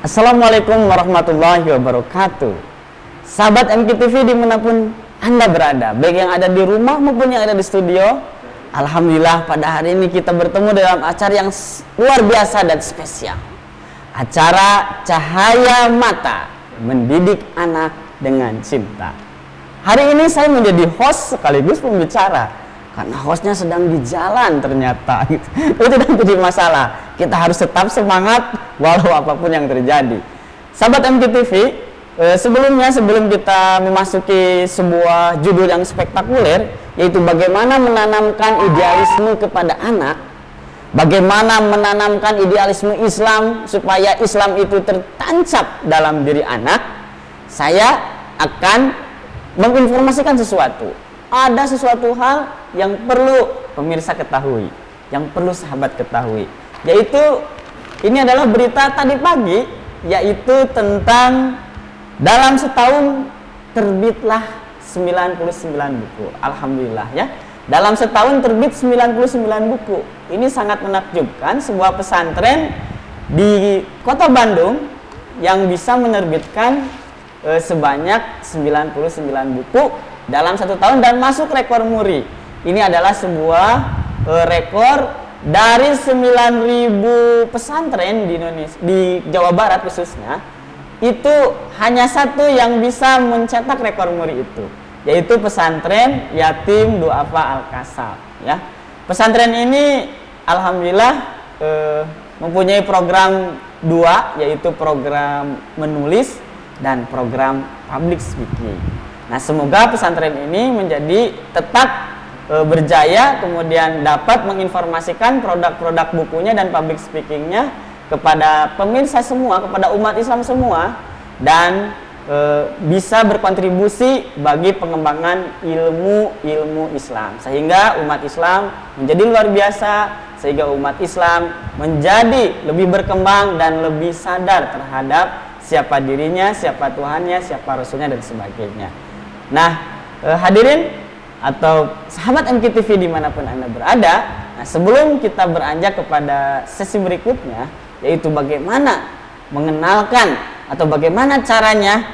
Assalamualaikum warahmatullahi wabarakatuh. Sahabat MKTV dimanapun Anda berada, baik yang ada di rumah maupun yang ada di studio. Alhamdulillah pada hari ini kita bertemu dalam acara yang luar biasa dan spesial. Acara Cahaya Mata, Mendidik Anak dengan Cinta. Hari ini saya menjadi host sekaligus pembicara. Karena hostnya sedang di jalan ternyata. Itu tidak menjadi masalah. Kita harus tetap semangat walau apapun yang terjadi. Sahabat MKTV, sebelum kita memasuki sebuah judul yang spektakuler, yaitu bagaimana menanamkan idealisme kepada anak, bagaimana menanamkan idealisme Islam supaya Islam itu tertancap dalam diri anak, saya akan menginformasikan sesuatu. Ada sesuatu hal yang perlu pemirsa ketahui, yang perlu sahabat ketahui, yaitu ini adalah berita tadi pagi, yaitu tentang dalam setahun terbitlah 99 buku. Alhamdulillah ya, dalam setahun terbit 99 buku. Ini sangat menakjubkan, sebuah pesantren di kota Bandung yang bisa menerbitkan sebanyak 99 buku dalam satu tahun dan masuk rekor muri. Ini adalah sebuah rekor dari 9.000 pesantren di Indonesia, di Jawa Barat khususnya. Itu hanya satu yang bisa mencetak rekor muri itu, yaitu pesantren Yatim Du'afa Al-Kasab ya. Pesantren ini alhamdulillah mempunyai program dua, yaitu program menulis dan program public speaking. Nah, semoga pesantren ini menjadi tetap berjaya, kemudian dapat menginformasikan produk-produk bukunya dan public speakingnya kepada pemirsa semua, kepada umat Islam semua, dan bisa berkontribusi bagi pengembangan ilmu Islam, sehingga umat Islam menjadi luar biasa, sehingga umat Islam menjadi lebih berkembang dan lebih sadar terhadap siapa dirinya, siapa Tuhannya, siapa Rasulnya, dan sebagainya. Nah, hadirin atau sahabat MKTV dimanapun Anda berada, nah sebelum kita beranjak kepada sesi berikutnya, yaitu bagaimana mengenalkan atau bagaimana caranya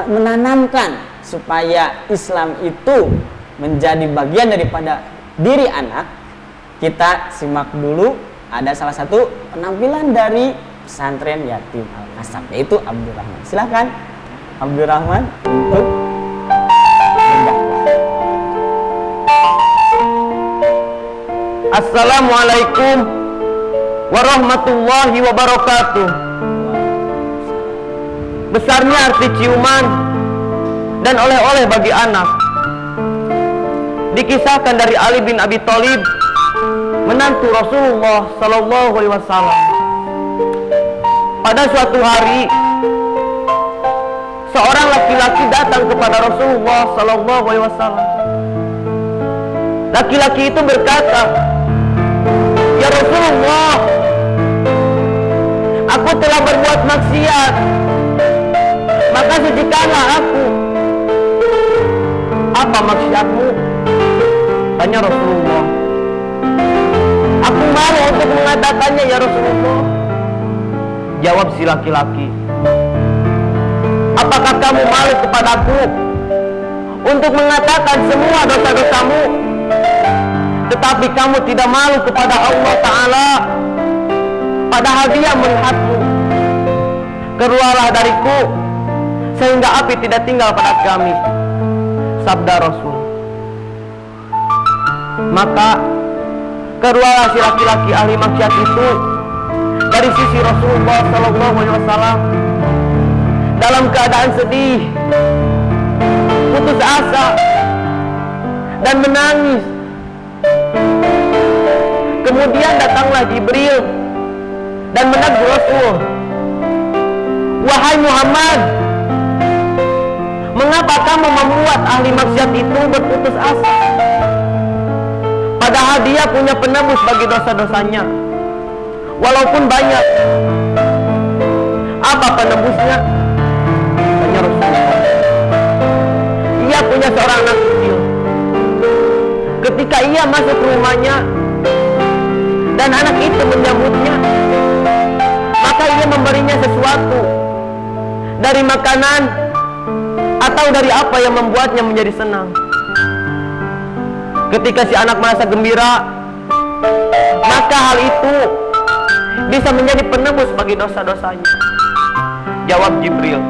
menanamkan supaya Islam itu menjadi bagian daripada diri anak, kita simak dulu ada salah satu penampilan dari pesantren Yatim Al-Kasab, yaitu Abdurrahman. Silahkan Abdurrahman untuk Assalamualaikum warahmatullahi wabarakatuh. Besarnya arti ciuman dan oleh-oleh bagi anak. Dikisahkan dari Ali bin Abi Thalib, menantu Rasulullah Sallallahu Alaihi Wasallam. Pada suatu hari, seorang laki-laki datang kepada Rasulullah Sallallahu Alaihi Wasallam. Laki-laki itu berkata, "Ya Rasulullah, aku telah berbuat maksiat, maka sucikanlah aku." "Apa maksiatmu?" tanya Rasulullah. "Aku malu untuk mengatakannya ya Rasulullah." Jawab si laki-laki, "Apakah kamu malu kepadaku untuk mengatakan semua dosa-dosamu, tetapi kamu tidak malu kepada Allah Ta'ala, padahal Dia melihatmu? Keluarlah dariku, sehingga api tidak tinggal pada kami." Sabda Rasul. Maka keluarlah si laki-laki ahli maksiat itu dari sisi Rasulullah Sallallahu Alaihi Wasallam dalam keadaan sedih, putus asa, dan menangis. Kemudian datanglah Jibril dan menegur Rasul, "Wahai Muhammad, Mengapa kamu membuat ahli maksiat itu berputus asa? Padahal dia punya penebus bagi dosa-dosanya, walaupun banyak. Apa penebusnya? Tanya Rasulullah. Ia punya seorang anak kecil. Ketika ia masuk ke rumahnya dan anak itu menyambutnya, maka ia memberinya sesuatu dari makanan atau dari apa yang membuatnya menjadi senang. Ketika si anak merasa gembira, maka hal itu bisa menjadi penebus bagi dosa-dosanya. Jawab Jibril.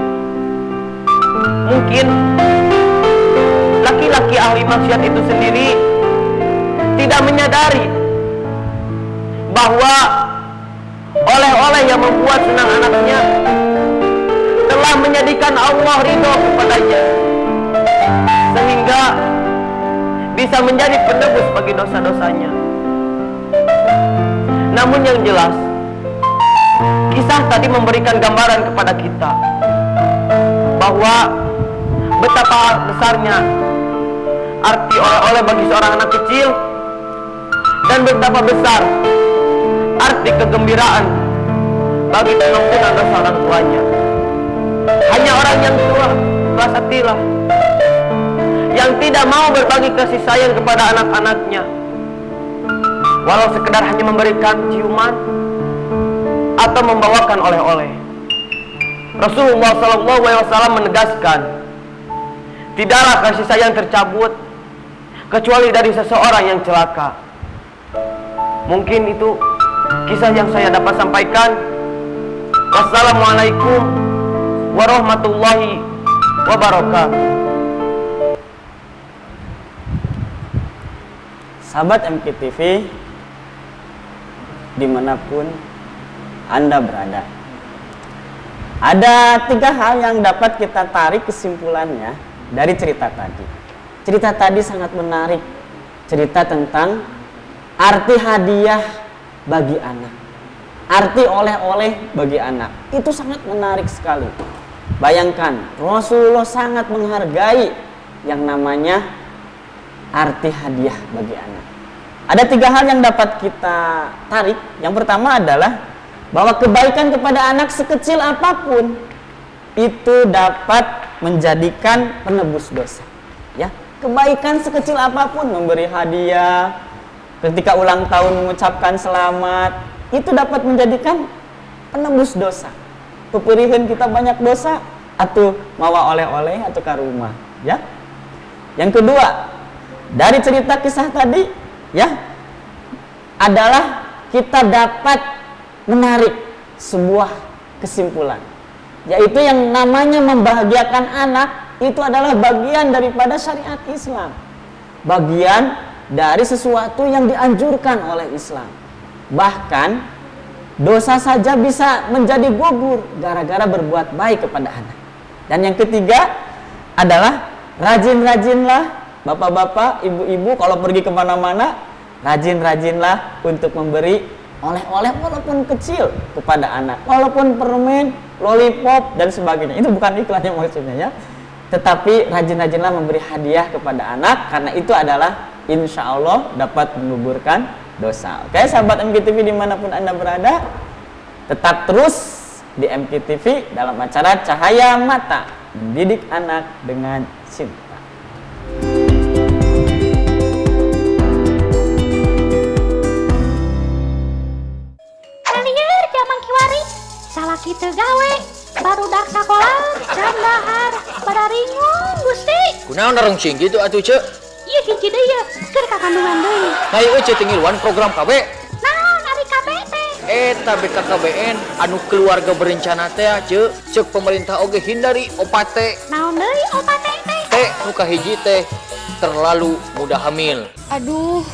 Mungkin laki-laki ahli maksiat itu sendiri tidak menyadari bahwa oleh-oleh yang membuat senang anaknya telah menjadikan Allah ridho kepadanya, sehingga bisa menjadi penebus bagi dosa-dosanya. Namun yang jelas, kisah tadi memberikan gambaran kepada kita bahwa betapa besarnya arti oleh-oleh bagi seorang anak kecil, dan betapa besar arti kegembiraan bagi pengampunan dosa orang tuanya. Hanya orang yang tua kelas atilah yang tidak mau berbagi kasih sayang kepada anak-anaknya, walau sekedar hanya memberikan ciuman atau membawakan oleh-oleh. Rasulullah SAW menegaskan, tidaklah kasih sayang tercabut kecuali dari seseorang yang celaka. Mungkin itu kisah yang saya dapat sampaikan. Wassalamualaikum warahmatullahi wabarakatuh. Sahabat MKTV dimanapun Anda berada, ada 3 hal yang dapat kita tarik kesimpulannya dari cerita tadi. Cerita tadi sangat menarik. Cerita tentang arti hadiah bagi anak, arti oleh-oleh bagi anak. Itu sangat menarik sekali. Bayangkan, Rasulullah sangat menghargai yang namanya arti hadiah bagi anak. Ada 3 hal yang dapat kita tarik. Yang pertama adalah bahwa kebaikan kepada anak sekecil apapun itu dapat menjadikan penebus dosa. Ya, kebaikan sekecil apapun, memberi hadiah, ketika ulang tahun mengucapkan selamat, itu dapat menjadikan penebus dosa. Peperihan kita banyak dosa, atau mawa oleh-oleh atau ke rumah, ya. Yang kedua, dari cerita kisah tadi, ya, adalah kita dapat menarik sebuah kesimpulan, yaitu yang namanya membahagiakan anak itu adalah bagian daripada syariat Islam, bagian dari sesuatu yang dianjurkan oleh Islam. Bahkan dosa saja bisa menjadi gugur gara-gara berbuat baik kepada anak. Dan yang ketiga adalah rajin-rajinlah bapak-bapak, ibu-ibu kalau pergi kemana-mana, rajin-rajinlah untuk memberi oleh-oleh walaupun kecil kepada anak, walaupun permen, lollipop dan sebagainya. Itu bukan iklan yang maksudnya, ya. Tetapi rajin-rajinlah memberi hadiah kepada anak, karena itu adalah insya Allah dapat menggugurkan dosa. Oke, sahabat MKTV dimanapun Anda berada, tetap terus di MKTV dalam acara Cahaya Mata, mendidik anak dengan cinta. Kalian zaman kiwari salah kita gawe baru dak sekolah candahar pada ringung Gusti. Kunaon narung cing gitu atuh ce? Iya hiji deui ya, keur ka kandungan deui. Hai euy ce tinggiluan program KB. Naon ari KB teh? Eta BKKBN anu keluarga berencana teh ce, ceuk pemerintah oge hindari opate. Naon deui opat teh? Teh nu kahiji teh terlalu mudah hamil. Aduh,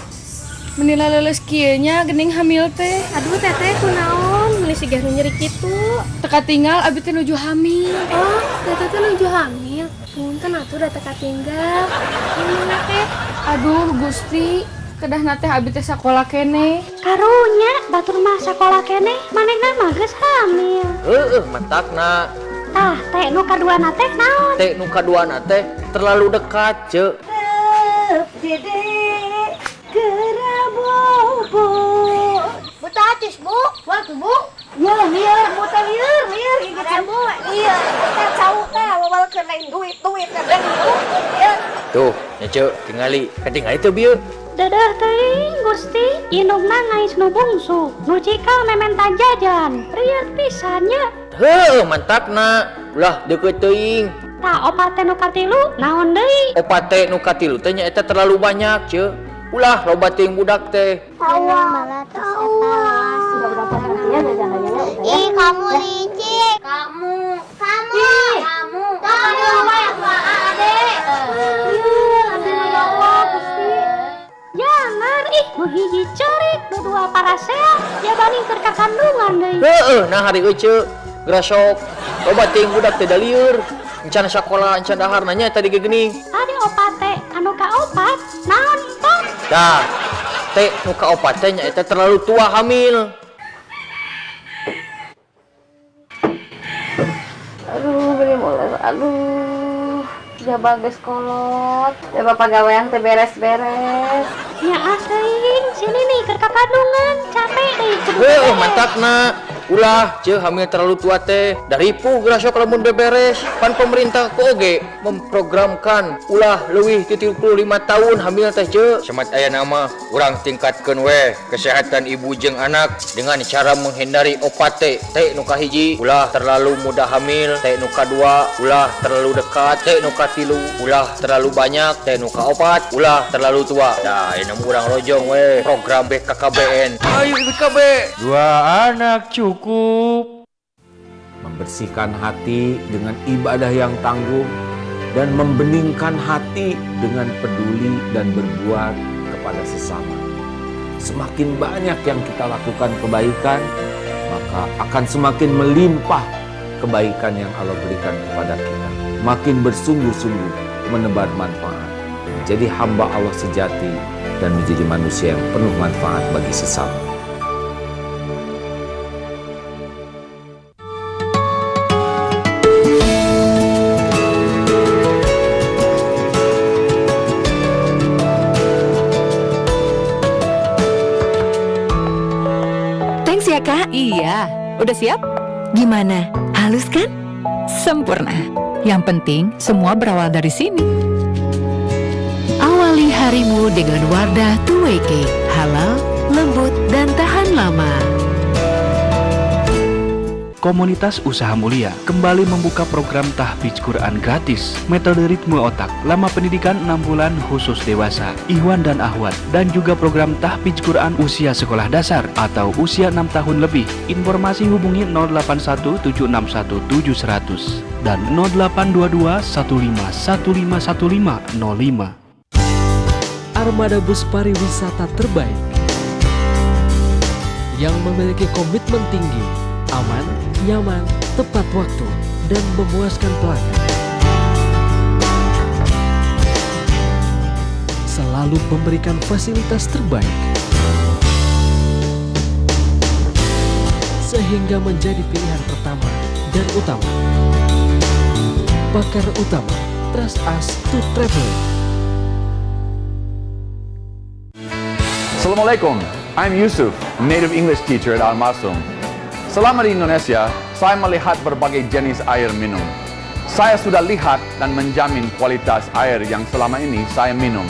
menila leles kieu nya geuning hamil teh. Aduh teteh kunaon meuli sigah nyeri kitu. Teka tinggal abi teh nuju hamil. Oh, teteh teh nuju hamil. Punten atuh da teka tinggal. Gimana teh? Aduh, Gusti, kedah teh abi teh sakola kene. Karunya batur mah sakola keneh, manehna mah geus hamil. Mentakna Tah, teh nu kaduana teh naon? Teh nu kaduana teh terlalu dekat, Cek. Dede, gerabobo. Buta atis, Bu. Waktu, Bu. Ya, liar, buta liar gitu, Bu. Iya, kita cau teh awal ke lain duit dan Bu. Ya. Tuh, nya Cek, tingali. Ketinggali teh bieu. Dadah teuing Gusti, indungna ngais nu bungsu, nu cikal mementa jajan. Rieur pisannya. Heuh, mantapna. Ulah deukeut teuing. Tah opat teh nu katilu naon deui? Opat teh nu katilu teh nya eta terlalu banyak, Cek. Ulah loba teuing budak teh. Ih, kamu licik. Kamu. Jangan, nu hiji cerik, nu dua parasel, ya banding keur ka kandungan deui. Heuh, nah hari euy, Cek. Grasok. Loba teuing budak teh da lieur. Encan sakola, encan dahar nanya tadi gegening. Tadi opat teh, anu kaopat, naon Pak? Dah, teh nu kaopat teh nya eta terlalu tua hamil. Aduh, beli mules. Aduh, jaba geus kolot. Jaba pagawean teh beres-beres. Ya teuing, sini nih keur ka kandungan, capek deui kudu. Heuh, mantapna. Ulah, Cek hamil terlalu tua teh. Dari pu grasok lamun beberes. Pan pemerintah ku oge memprogramkan ulah leuwih ti 35 tahun hamil teh, Cek. Semat aya nama urang tingkatkeun we kesehatan ibu jeung anak dengan cara menghindari opat teh. Teh nu kahiji ulah terlalu muda hamil, teh nu kadua ulah terlalu dekat, teh nu katilu ulah terlalu banyak, teh nu kaopat ulah terlalu tua. Dah, aya urang rojong we program BKKBN. Ayo BKB. 2 anak cukup. Membersihkan hati dengan ibadah yang tangguh dan membeningkan hati dengan peduli dan berbuat kepada sesama. Semakin banyak yang kita lakukan kebaikan, maka akan semakin melimpah kebaikan yang Allah berikan kepada kita. Makin bersungguh-sungguh menebar manfaat, menjadi hamba Allah sejati dan menjadi manusia yang penuh manfaat bagi sesama. Thanks ya Kak. Iya, udah siap? Gimana? Halus kan? Sempurna. Yang penting semua berawal dari sini. Awali harimu dengan Wardah 2WK, halal, lembut, dan tahan lama. Komunitas Usaha Mulia kembali membuka program tahfidz Quran gratis, metode ritme otak, lama pendidikan 6 bulan khusus dewasa, Ikhwan dan Akhwat, dan juga program tahfidz Quran usia sekolah dasar atau usia 6 tahun lebih. Informasi hubungi 0817617100 dan 082215151505. Armada bus pariwisata terbaik yang memiliki komitmen tinggi, aman, nyaman, tepat waktu, dan memuaskan pelanggan. Selalu memberikan fasilitas terbaik sehingga menjadi pilihan pertama dan utama. Bakar Utama, trust us to travel. Assalamualaikum, I'm Yusuf, native English teacher at Al-Masum. Selama di Indonesia, saya melihat berbagai jenis air minum. Saya sudah lihat dan menjamin kualitas air yang selama ini saya minum.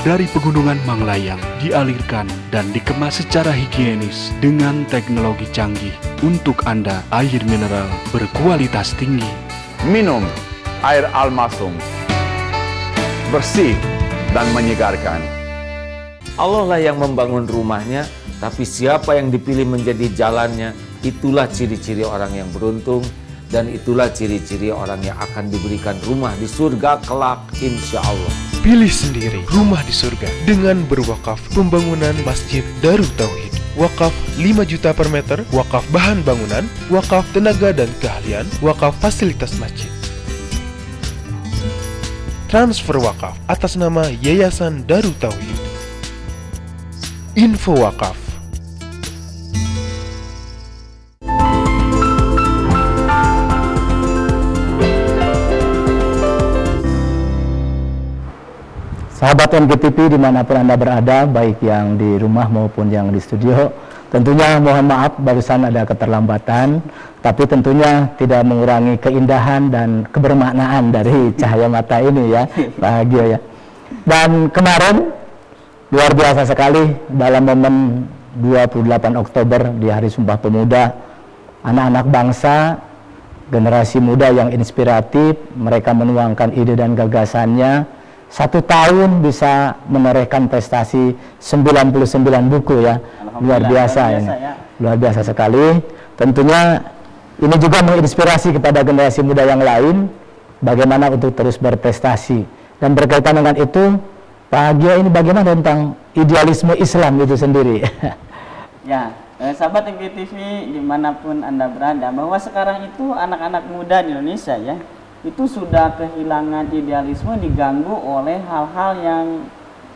Dari pegunungan Manglayang dialirkan dan dikemas secara higienis dengan teknologi canggih untuk Anda air mineral berkualitas tinggi. Minum air Al-Masum, bersih dan menyegarkan. Allah lah yang membangun rumahnya, tapi siapa yang dipilih menjadi jalannya, itulah ciri-ciri orang yang beruntung, dan itulah ciri-ciri orang yang akan diberikan rumah di surga kelak, insya Allah. Pilih sendiri rumah di surga dengan berwakaf pembangunan Masjid Darut Tauhid. Wakaf 5 juta per meter, wakaf bahan bangunan, wakaf tenaga dan keahlian, wakaf fasilitas masjid. Transfer wakaf atas nama Yayasan Darut Tauhid. Info wakaf. Sahabat MGTV dimanapun Anda berada, baik yang di rumah maupun yang di studio, tentunya mohon maaf barusan ada keterlambatan, tapi tentunya tidak mengurangi keindahan dan kebermaknaan dari cahaya mata ini ya, bahagia ya. Dan kemarin luar biasa sekali dalam momen 28 Oktober di Hari Sumpah Pemuda, anak-anak bangsa, generasi muda yang inspiratif, mereka menuangkan ide dan gagasannya. 1 tahun bisa menorehkan prestasi 99 buku ya, luar biasa ini, ya. Luar biasa sekali. Tentunya ini juga menginspirasi kepada generasi muda yang lain bagaimana untuk terus berprestasi. Dan berkaitan dengan itu, bahagia ini bagaimana tentang idealisme Islam itu sendiri. Ya, sahabat MGTV dimanapun Anda berada, bahwa sekarang itu anak-anak muda di Indonesia ya, itu sudah kehilangan idealisme, diganggu oleh hal-hal yang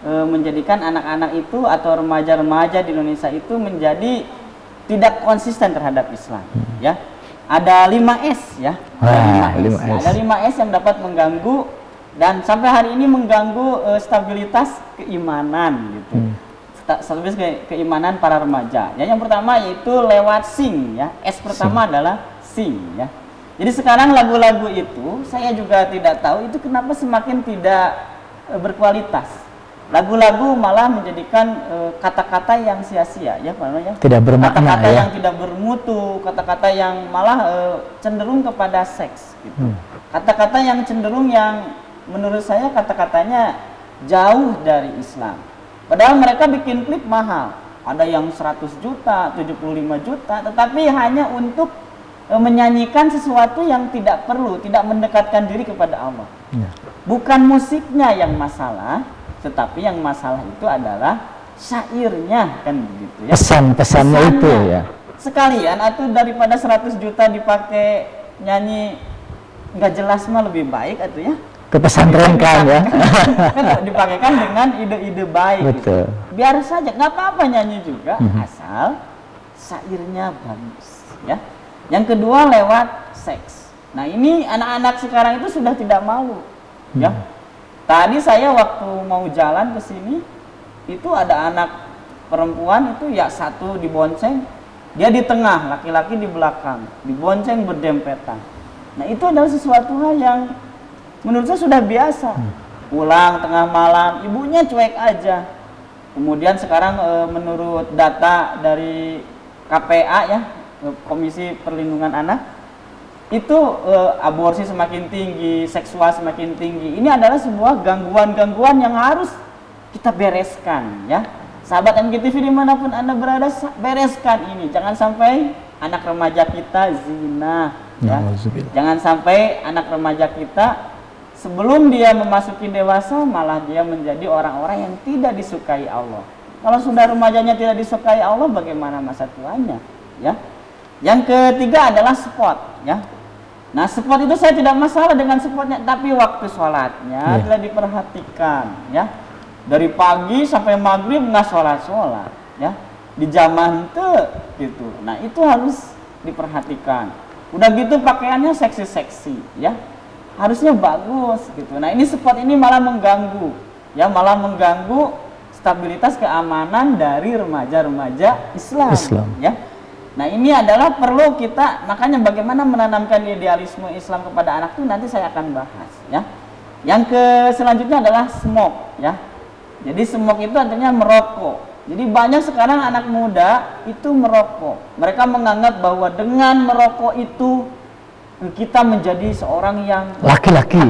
menjadikan anak-anak itu atau remaja-remaja di Indonesia itu menjadi tidak konsisten terhadap Islam ya. Ada 5S ya. Ada 5S yang dapat mengganggu dan sampai hari ini mengganggu stabilitas keimanan gitu. Stabilitas keimanan para remaja. Ya, yang pertama yaitu lewat sing ya. S pertama adalah sing ya. Jadi sekarang lagu-lagu itu saya juga tidak tahu itu kenapa semakin tidak berkualitas. Lagu-lagu malah menjadikan kata-kata yang sia-sia ya, tidak bermakna, kata-kata ya. yang tidak bermutu, kata-kata yang malah cenderung kepada seks gitu. Kata-kata yang cenderung yang menurut saya kata-katanya jauh dari Islam. Padahal mereka bikin klip mahal. Ada yang 100 juta, 75 juta, tetapi hanya untuk menyanyikan sesuatu yang tidak perlu, tidak mendekatkan diri kepada Allah. Ya. Bukan musiknya yang masalah, tetapi yang masalah itu adalah syairnya, kan begitu ya. Pesan-pesannya itu ya. Sekalian atau daripada 100 juta dipakai nyanyi nggak jelas mah lebih baik atau ya. Kepesantrenkan ya. Kan dipakaikan dengan ide-ide baik. Betul. Gitu. Biar saja, nggak apa-apa nyanyi juga, asal syairnya bagus ya. Yang kedua lewat seks. Nah ini anak-anak sekarang itu sudah tidak malu ya. Tadi saya waktu mau jalan ke sini itu ada anak perempuan itu ya, satu dibonceng, dia di tengah, laki-laki di belakang, dibonceng berdempetan. Nah itu adalah sesuatu hal yang menurut saya sudah biasa. Pulang tengah malam, ibunya cuek aja. Kemudian sekarang menurut data dari KPA ya, Komisi Perlindungan Anak, itu aborsi semakin tinggi, seksual semakin tinggi. Ini adalah sebuah gangguan-gangguan yang harus kita bereskan ya. Sahabat MGTV dimanapun Anda berada, bereskan ini. Jangan sampai anak remaja kita zina ya. Jangan sampai anak remaja kita sebelum dia memasuki dewasa malah dia menjadi orang-orang yang tidak disukai Allah. Kalau sudah remajanya tidak disukai Allah, bagaimana masa tuanya ya. Yang ketiga adalah spot ya. Nah spot itu saya tidak masalah dengan spotnya, tapi waktu sholatnya tidak diperhatikan ya. Dari pagi sampai maghrib nggak sholat ya. Di zaman itu gitu. Nah itu harus diperhatikan. Udah gitu pakaiannya seksi-seksi ya. Harusnya bagus gitu. Nah ini spot ini malah mengganggu ya, malah mengganggu stabilitas keamanan dari remaja-remaja Islam ya. Nah ini adalah perlu kita, makanya bagaimana menanamkan idealisme Islam kepada anak itu nanti saya akan bahas ya. Yang selanjutnya adalah smoke ya. Jadi smoke itu artinya merokok. Jadi banyak sekarang anak muda itu merokok. Mereka menganggap bahwa dengan merokok itu kita menjadi seorang yang laki-laki.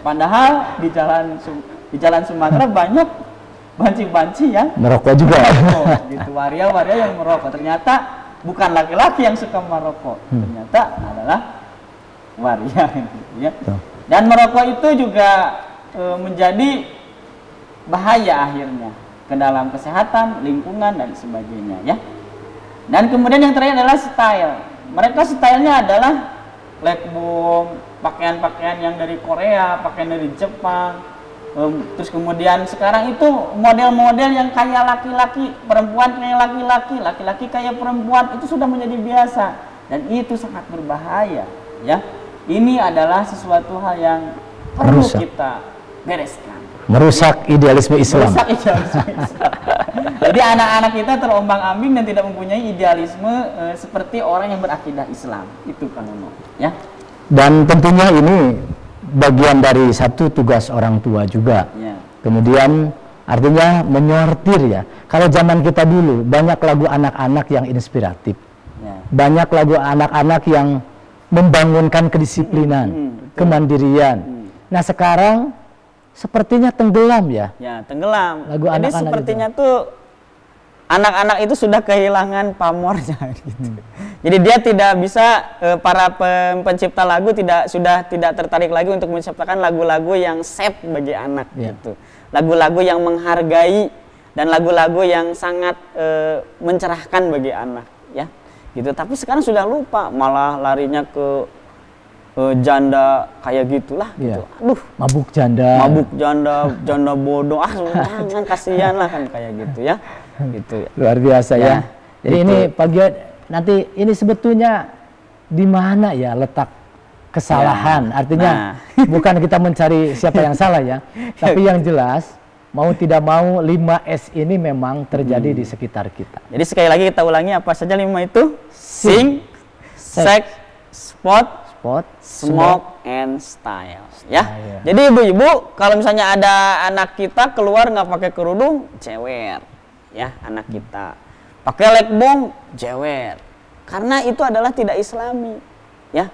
Padahal di jalan Sumatera banyak banci-banci yang merokok juga. Gitu, waria-waria yang merokok. Ternyata bukan laki-laki yang suka merokok. Ternyata adalah waria. Gitu, ya. Dan merokok itu juga menjadi bahaya akhirnya ke dalam kesehatan, lingkungan dan sebagainya. Ya. Dan kemudian yang terakhir adalah style. Mereka stylenya adalah legbom, pakaian-pakaian yang dari Korea, pakaian dari Jepang. Terus kemudian sekarang itu model-model yang kayak laki-laki, perempuan kayak laki-laki, laki-laki kayak perempuan, itu sudah menjadi biasa dan itu sangat berbahaya ya. Ini adalah sesuatu hal yang perlu kita bereskan. Merusak idealisme Islam. Merusak idealisme Islam. Jadi anak-anak kita terombang-ambing dan tidak mempunyai idealisme seperti orang yang berakidah Islam. Itu Kang Nono, ya. Dan tentunya ini bagian dari satu tugas orang tua juga. Ya. Kemudian artinya menyortir ya. Kalau zaman kita dulu banyak lagu anak-anak yang inspiratif. Ya. Banyak lagu anak-anak yang membangunkan kedisiplinan, kemandirian. Nah sekarang sepertinya tenggelam ya. Ya, tenggelam. Lagu Jadi anak-anak sepertinya tuh anak-anak itu sudah kehilangan pamornya gitu. Jadi dia tidak bisa para pencipta lagu sudah tidak tertarik lagi untuk menciptakan lagu-lagu yang safe bagi anak gitu. Lagu-lagu yang menghargai dan lagu-lagu yang sangat mencerahkan bagi anak ya. Gitu. Tapi sekarang sudah lupa, malah larinya ke janda kayak gitulah gitu. Aduh, mabuk janda, janda bodoh. Jangan, kasihan lah kan kayak gitu ya. Gitu. Luar biasa ya. Jadi gitu. ini pagi nanti ini sebetulnya di mana ya letak kesalahan? Artinya bukan kita mencari siapa yang salah ya, tapi yang jelas mau tidak mau 5S ini memang terjadi di sekitar kita. Jadi sekali lagi kita ulangi apa saja 5 itu? Sing, sex, spot, smoke, and style. Ya. Jadi ibu-ibu kalau misalnya ada anak kita keluar nggak pakai kerudung, cewer. Ya, anak kita pakai lekbong, jewer. Karena itu adalah tidak Islami. Ya.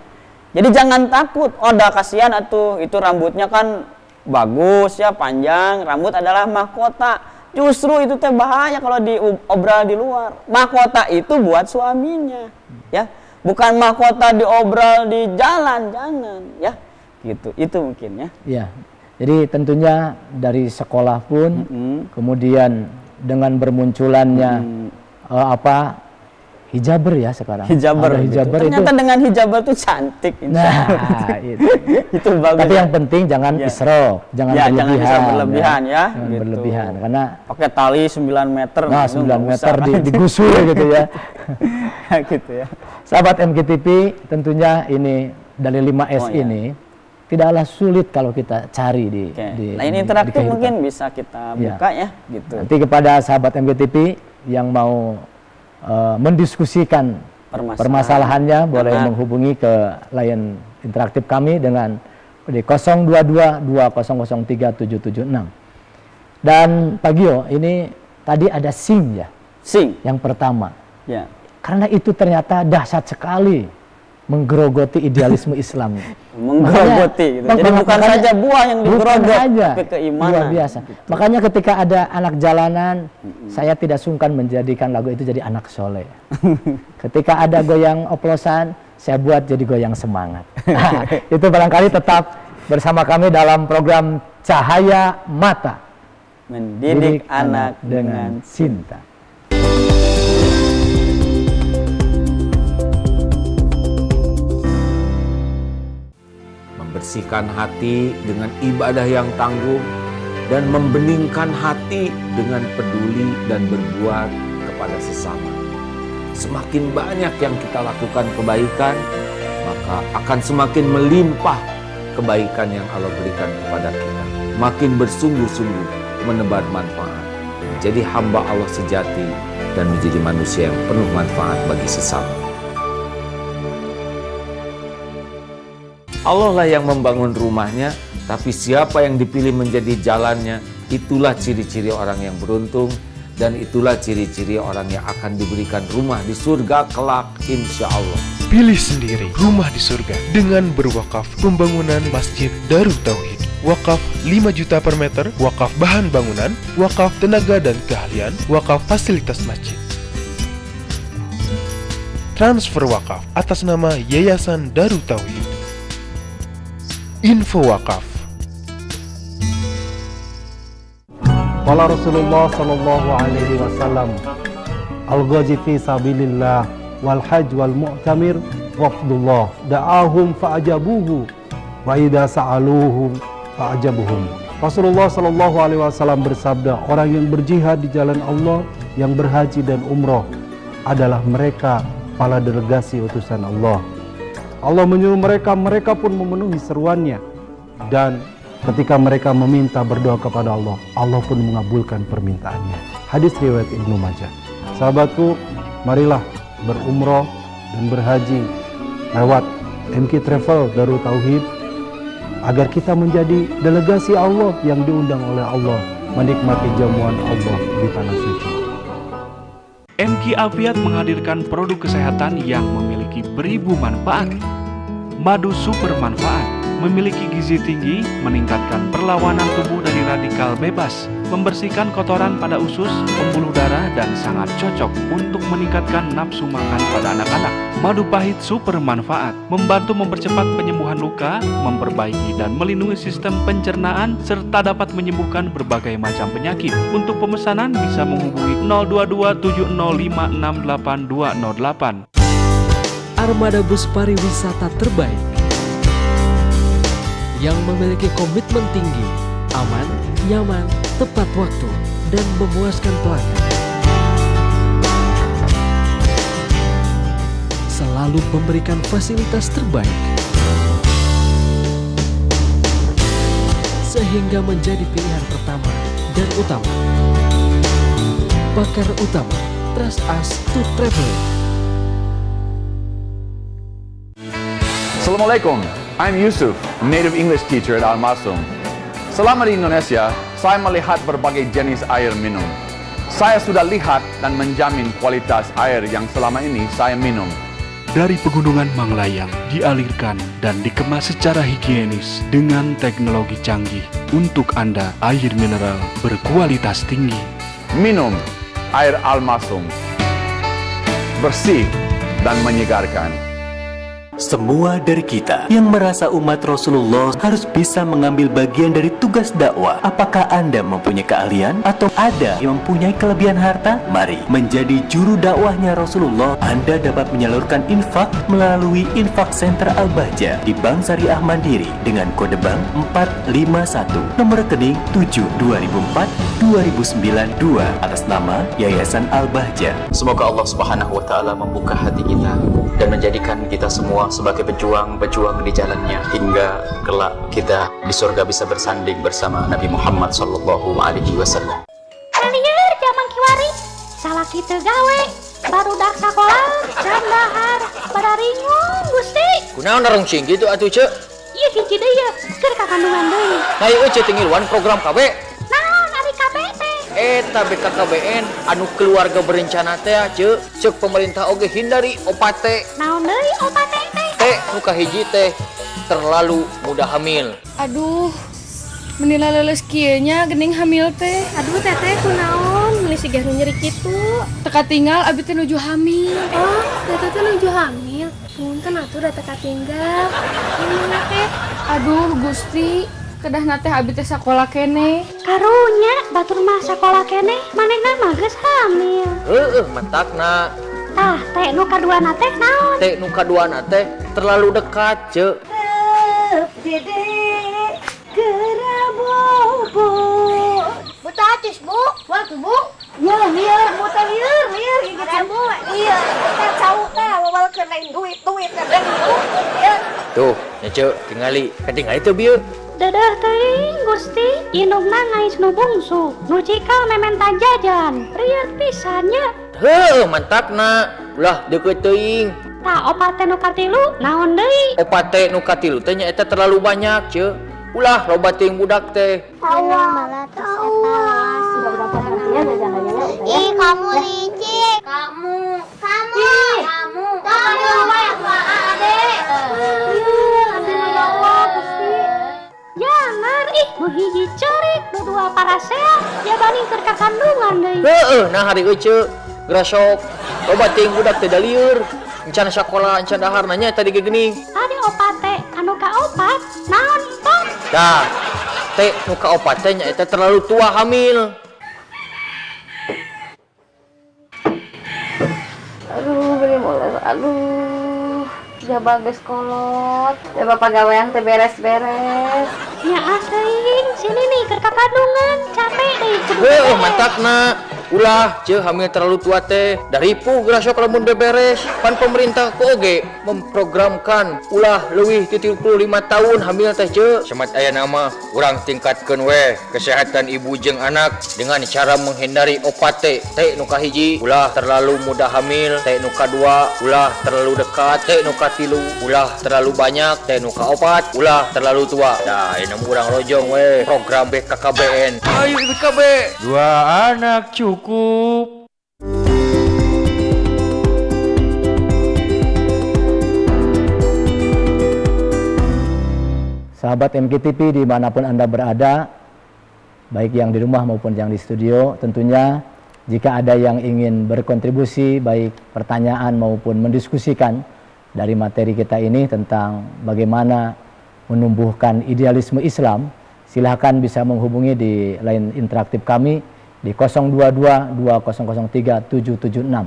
Jadi jangan takut. Oh, dah kasihan atuh, itu rambutnya kan bagus ya, panjang. Rambut adalah mahkota. Justru itu teh bahaya kalau diobral di luar. Mahkota itu buat suaminya, ya. Bukan mahkota diobral di jalan, jangan, ya. Gitu. Itu mungkin ya. Iya. Jadi tentunya dari sekolah pun kemudian dengan bermunculannya hijaber ya sekarang. Hijaber. Ternyata itu, dengan hijaber itu cantik. Nah, itu bagus. Tapi yang penting jangan isrof, jangan berlebihan ya. Jangan gitu. berlebihan karena pakai tali 9 meter. Nah, 9 meter digusur gitu ya. Gitu ya. Sahabat MKTV, tentunya ini dari 5S ini tidaklah sulit kalau kita cari di lain interaktif mungkin bisa kita buka ya gitu. Nanti kepada sahabat MKTV yang mau mendiskusikan permasalahannya boleh menghubungi ke line interaktif kami dengan di 02220037776. Dan Pak Gio, ini tadi ada sing ya? Sing. Yang pertama. Ya. Karena itu ternyata dahsyat sekali menggerogoti idealisme Islam. Menggerogoti gitu. Jadi bukan saja buah yang digerogot, tapi keimanan. Luar biasa. Makanya ketika ada anak jalanan, saya tidak sungkan menjadikan lagu itu jadi anak soleh. Ketika ada goyang oplosan, saya buat jadi goyang semangat. Itu barangkali tetap bersama kami dalam program Cahaya Mata. Mendidik anak dengan cinta. Membersihkan hati dengan ibadah yang tangguh dan membeningkan hati dengan peduli dan berbuat kepada sesama. Semakin banyak yang kita lakukan kebaikan, maka akan semakin melimpah kebaikan yang Allah berikan kepada kita. Makin bersungguh-sungguh menebar manfaat, menjadi hamba Allah sejati dan menjadi manusia yang penuh manfaat bagi sesama. Allah lah yang membangun rumahnya, tapi siapa yang dipilih menjadi jalannya, itulah ciri-ciri orang yang beruntung, dan itulah ciri-ciri orang yang akan diberikan rumah di surga kelak, insya Allah. Pilih sendiri rumah di surga dengan berwakaf pembangunan Masjid Darut Tauhid. Wakaf 5 juta per meter, wakaf bahan bangunan, wakaf tenaga dan keahlian, wakaf fasilitas masjid. Transfer wakaf atas nama Yayasan Darut Tauhid. Info wakaf. Qala Rasulullah sallallahu alaihi wasallam, al-ghazi fi sabilillah wal hajj wal mu'tamir wafdullah da'ahum fa'ajabuhu wa idza sa'aluhum fa'ajabuhum. Rasulullah sallallahu alaihi wasallam bersabda, orang yang berjihad di jalan Allah, yang berhaji dan umroh adalah mereka para delegasi utusan Allah. Allah menyuruh mereka, mereka pun memenuhi seruannya. Dan ketika mereka meminta berdoa kepada Allah, Allah pun mengabulkan permintaannya. Hadis riwayat Ibnu Majah. Sahabatku, marilah berumroh dan berhaji lewat MK Travel Darut Tauhid agar kita menjadi delegasi Allah yang diundang oleh Allah menikmati jamuan Allah di tanah suci. MK Afiat menghadirkan produk kesehatan yang memiliki beribu manfaat. Madu super manfaat, memiliki gizi tinggi, meningkatkan perlawanan tubuh dari radikal bebas, membersihkan kotoran pada usus, pembuluh darah, dan sangat cocok untuk meningkatkan nafsu makan pada anak-anak. Madu pahit super manfaat, membantu mempercepat penyembuhan luka, memperbaiki dan melindungi sistem pencernaan, serta dapat menyembuhkan berbagai macam penyakit. Untuk pemesanan bisa menghubungi 02270568208. Armada bus pariwisata terbaik yang memiliki komitmen tinggi, aman, nyaman, tepat waktu, dan memuaskan pelanggan. Selalu memberikan fasilitas terbaik sehingga menjadi pilihan pertama dan utama. Pakar utama, trust us to travel. Assalamualaikum, I'm Yusuf, native English teacher at Al-Masum. Selama di Indonesia, saya melihat berbagai jenis air minum. Saya sudah lihat dan menjamin kualitas air yang selama ini saya minum. Dari pegunungan Manglayang dialirkan dan dikemas secara higienis dengan teknologi canggih untuk Anda air mineral berkualitas tinggi. Minum air Al-Masum, bersih dan menyegarkan. Semua dari kita yang merasa umat Rasulullah harus bisa mengambil bagian dari tugas dakwah. Apakah Anda mempunyai keahlian atau ada yang mempunyai kelebihan harta? Mari menjadi juru dakwahnya Rasulullah. Anda dapat menyalurkan infak melalui Infak Center Al-Bahjah di Bank Syariah Mandiri dengan kode bank 451, nomor rekening 7-2004-2092 atas nama Yayasan Al-Bahjah. Semoga Allah Subhanahu wa Ta'ala membuka hati kita dan menjadikan kita semua sebagai pejuang-pejuang di jalannya hingga kelak kita di surga bisa bersanding bersama Nabi Muhammad sallallahu alaihi wasallam. Kalian zaman kiwari salah kita gawe baru dak sakola candahar pada ringung Gusti. Kunaon narung cing gitu atuh ceu? Iya hiji deui ya, keur ka kandungan deui. Nah ieu ceu tinggiluan program KB. Naon ari KB teh? Eta BKKBN anu keluarga berencana teh ceu, ceuk pemerintah oge hindari opate. Naon deui opate teh? Teh nu kahiji teh terlalu mudah hamil. Aduh, menila leles kieu nya geuning hamil teh. Aduh teteh kunaon meuli sigah nyeri kitu. Teka tinggal abi teh nuju hamil. Oh, teteh teh nuju hamil. Punten atuh da teka tinggal. Gimana teh? Aduh, Gusti, kedah teh abi teh sakola kene. Karunya batur mah sakola kene, manehna mah geus hamil. Heueuh mentakna. Tah, teh nu kaduana teh naon? Teh nu kaduana teh terlalu dekat, ceu. Dede, kerabobo. Butatis, Bu. Waktu, Bu. Ya, lieur, buta lieur gitu. Iya, kita cau teh wawalkeun lain duit kadang Bu. Ya. Tuh, nya ceu, tingali. Katingali teu bieu. Dadah teuing Gusti, indungna ngais nu bungsu, nu cikal mementa jajan. Rieur pisan nya. Heuh, mantakna. Ulah deukeut teuing. Tah opat teh nu katilu naon deui? Opat teh nu katilu teh nya eta terlalu banyak, ceu. Ulah loba teuing budak teh. Ih, kamu licik. Kamu. Jangan, nu hiji cerik, nu dua parasel, ya baning keur ka kandungan deui. Heueuh, nah hari euceu grasok. Loba teuing budak teh da lieur. Encan sakola, encan dahar nanya tadi gegening. Tadi opat teh, anu ka opat, naon tong? Dah, teh nu ka opat teh nya eta terlalu tua hamil. Aduh, beli mules. Aduh, jaba geus kolot. Jaba pagawean teh beres-beres. Ya asing, sini nih keur ka kandungan, capek deui. Heuh, mantakna. Ulah je hamil terlalu tua teh dari pu gerasok lamun beberes. Pan pemerintah ku oge memprogramkan ulah leuwih ti 35 tahun hamil teh je. Semat aya nama urang tingkatkeun we kesehatan ibu jeung anak dengan cara menghindari opat teh nu kahiji ulah terlalu muda hamil, teh nu kadua ulah terlalu dekat, teh nu katilu ulah terlalu banyak, teh nu kaopat ulah terlalu tua. Dah ini urang rojong we program BKKBN. Ayo BKB. 2 anak cukup. Sahabat MKTV dimanapun Anda berada, baik yang di rumah maupun yang di studio, tentunya jika ada yang ingin berkontribusi, baik pertanyaan maupun mendiskusikan dari materi kita ini tentang bagaimana menumbuhkan idealisme Islam, silakan bisa menghubungi di line interaktif kami di 022-2003-776. Nah,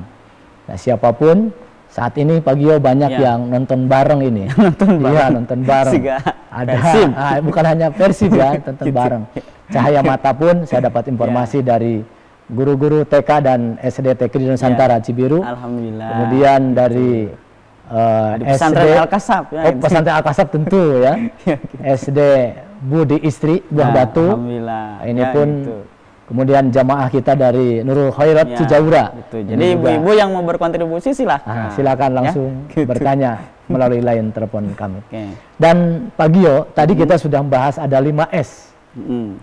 siapapun saat ini Pak Gio banyak yang nonton bareng ini. Nonton bareng. Ada bukan hanya Persib ya, nonton bareng. Cahaya mata pun saya dapat informasi dari guru-guru TK dan SD TK di Nusantara Cibiru. Alhamdulillah. Kemudian dari pesantren Al-Kasab ya. Pesantren Al-Kasab tentu ya. SD Budi Istri Buah Batu. Alhamdulillah. Ini pun gitu. Kemudian jamaah kita dari Nurul Khairat Cijaura. Gitu. Jadi ibu-ibu yang mau berkontribusi silahkan. Silakan langsung gitu. bertanya melalui line telepon kami. Dan Pak Gio, tadi kita sudah membahas ada 5S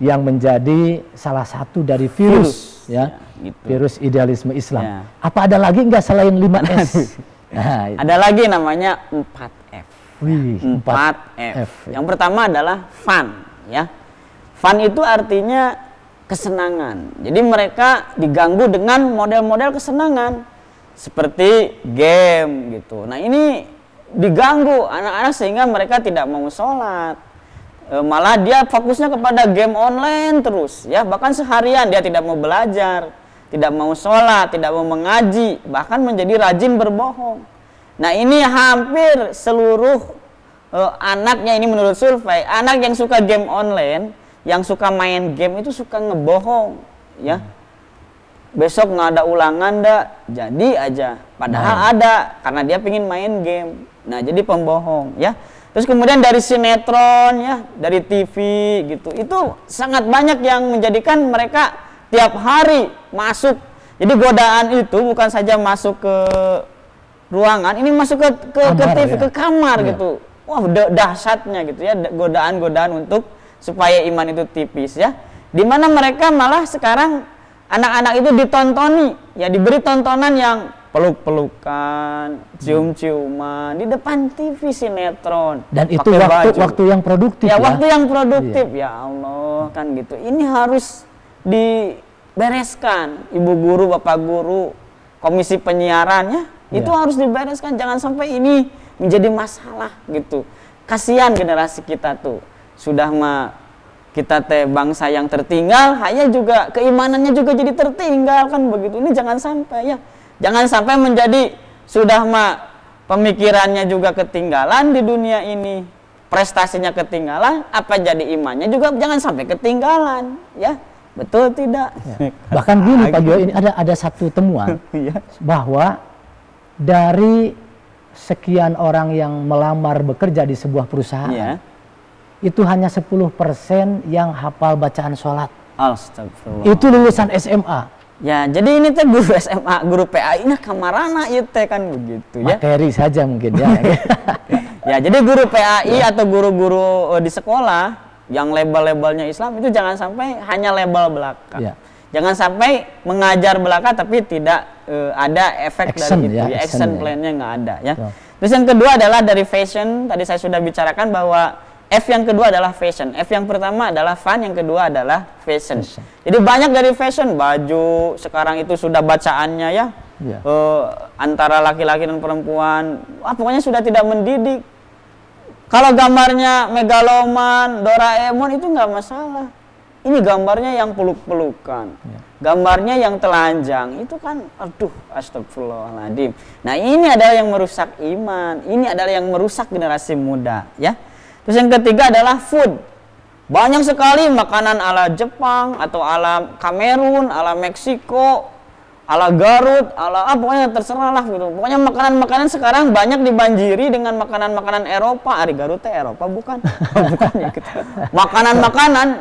yang menjadi salah satu dari virus ya, gitu. Virus idealisme Islam. Apa ada lagi nggak selain 5S? Nah, ada lagi namanya 4F. Wih, 4F. Yang pertama adalah fun, ya. Fun itu artinya kesenangan. Jadi mereka diganggu dengan model-model kesenangan seperti game gitu. Nah, ini diganggu anak-anak sehingga mereka tidak mau sholat. Malah dia fokusnya kepada game online terus, ya. Bahkan seharian dia tidak mau belajar, tidak mau sholat, tidak mau mengaji, bahkan menjadi rajin berbohong. Nah, ini hampir seluruh anaknya, ini menurut survei, anak yang suka game online, yang suka main game itu suka ngebohong, ya. Besok nggak ada ulangan dah, jadi aja. Padahal ada, karena dia pengen main game. Nah, jadi pembohong, ya. Terus kemudian dari sinetron, ya, dari TV gitu, itu sangat banyak yang menjadikan mereka tiap hari masuk. Jadi godaan itu bukan saja masuk ke ruangan, ini masuk ke TV, ya? Ke kamar gitu. Wah, dahsyatnya gitu ya, godaan-godaan untuk supaya iman itu tipis, ya. Dimana mereka malah sekarang anak-anak itu ditontoni, ya, diberi tontonan yang peluk-pelukan, cium-ciuman di depan TV sinetron. Dan itu waktu yang produktif, ya. Waktu yang produktif, ya Allah, kan gitu. Ini harus dibereskan, Ibu guru, Bapak guru, komisi penyiarannya, itu harus dibereskan. Jangan sampai ini menjadi masalah gitu. Kasihan generasi kita tuh. Sudah mah kita teh bangsa yang tertinggal, hanya juga keimanannya juga jadi tertinggal, kan begitu. Ini jangan sampai, ya. Jangan sampai menjadi sudah mah pemikirannya juga ketinggalan di dunia ini, prestasinya ketinggalan, apa jadi imannya juga jangan sampai ketinggalan, ya. Betul tidak? Ya. Bahkan gini Pak Gio, ini ada satu temuan bahwa dari sekian orang yang melamar bekerja di sebuah perusahaan, itu hanya 10% yang hafal bacaan sholat. Astagfirullah. Itu lulusan SMA. Ya, jadi ini teh guru SMA, guru PAI-nya kamarana ieu teh kan begitu, ya. Materi saja mungkin, ya. Ya, jadi guru PAI atau guru-guru di sekolah yang label-labelnya Islam itu jangan sampai hanya label belaka. Ya. Jangan sampai mengajar belaka tapi tidak ada efek action, dari itu, ya, action plan-nya nggak ada, ya. Terus yang kedua adalah dari fashion. Tadi saya sudah bicarakan bahwa F yang kedua adalah fashion. F yang pertama adalah fun, yang kedua adalah fashion. Jadi banyak dari fashion, baju sekarang itu sudah bacaannya, ya. Antara laki-laki dan perempuan, pokoknya sudah tidak mendidik. Kalau gambarnya megaloman, Doraemon itu nggak masalah. Ini gambarnya yang peluk-pelukan, gambarnya yang telanjang, itu kan, aduh, astagfirullahaladzim. Nah, ini adalah yang merusak iman, ini adalah yang merusak generasi muda, ya. Terus yang ketiga adalah food. Banyak sekali makanan ala Jepang atau ala Kamerun, ala Meksiko, ala Garut, ala pokoknya terserah lah gitu. Pokoknya makanan-makanan sekarang banyak dibanjiri dengan makanan-makanan Eropa. Ari Garut teh Eropa bukan? Bukan ya gitu. Makanan-makanan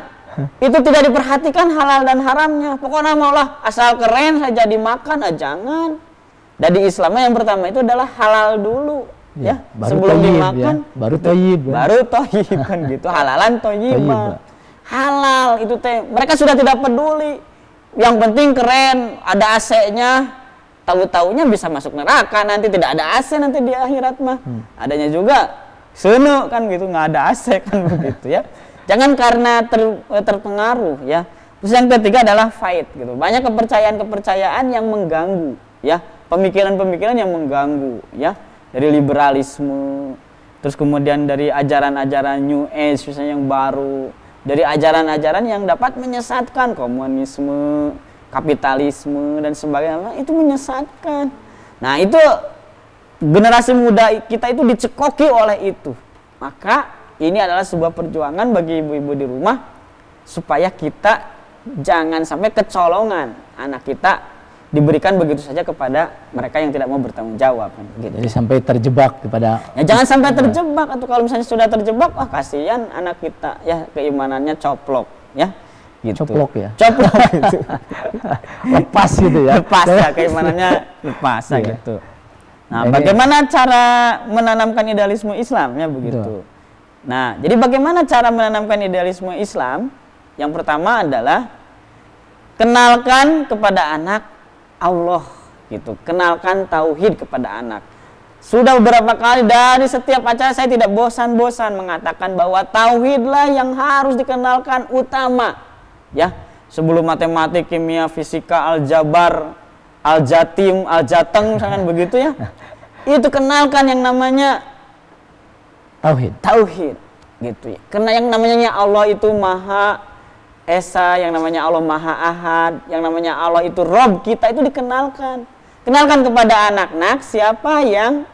itu tidak diperhatikan halal dan haramnya. Pokoknya maulah asal keren saja dimakan, jangan. Dan di Islamnya yang pertama itu adalah halal dulu. Ya, sebelum dimakan ya. Baru toyib ya. Baru toyib kan gitu, halalan toyibah. Halal itu teh mereka sudah tidak peduli, yang penting keren, ada AC-nya, tahu-taunya bisa masuk neraka, nanti tidak ada AC nanti di akhirat mah. Adanya juga seno kan gitu, nggak ada AC kan begitu ya. Jangan karena terpengaruh ya. Terus yang ketiga adalah fight gitu, banyak kepercayaan-kepercayaan yang mengganggu ya, pemikiran-pemikiran yang mengganggu ya. Dari liberalisme, terus kemudian dari ajaran-ajaran New Age misalnya yang baru, dari ajaran-ajaran yang dapat menyesatkan, komunisme, kapitalisme dan sebagainya, itu menyesatkan. Nah itu generasi muda kita itu dicekoki oleh itu. Maka ini adalah sebuah perjuangan bagi ibu-ibu di rumah supaya kita jangan sampai kecolongan anak kita diberikan begitu saja kepada mereka yang tidak mau bertanggung jawab kan, gitu. Jadi sampai terjebak kepada ya, jangan sampai terjebak, atau kalau misalnya sudah terjebak, kasihan anak kita ya, keimanannya coplok ya gitu. Coplok ya, coplok gitu. Lepas gitu ya, lepas ya, keimanannya lepas ya gitu. Nah, bagaimana cara menanamkan idealisme Islam ya begitu. Nah, jadi bagaimana cara menanamkan idealisme Islam? Yang pertama adalah kenalkan kepada anak Allah gitu, kenalkan tauhid kepada anak. Sudah beberapa kali dari setiap acara saya tidak bosan-bosan mengatakan bahwa tauhidlah yang harus dikenalkan utama ya, sebelum matematik, kimia, fisika, aljabar, aljatim, aljateng misalkan begitu ya. Itu kenalkan yang namanya tauhid gitu ya. Karena yang namanya Allah itu Maha Esa, yang namanya Allah Maha Ahad, yang namanya Allah itu Rob kita, itu dikenalkan. Kenalkan kepada anak-anak siapa yang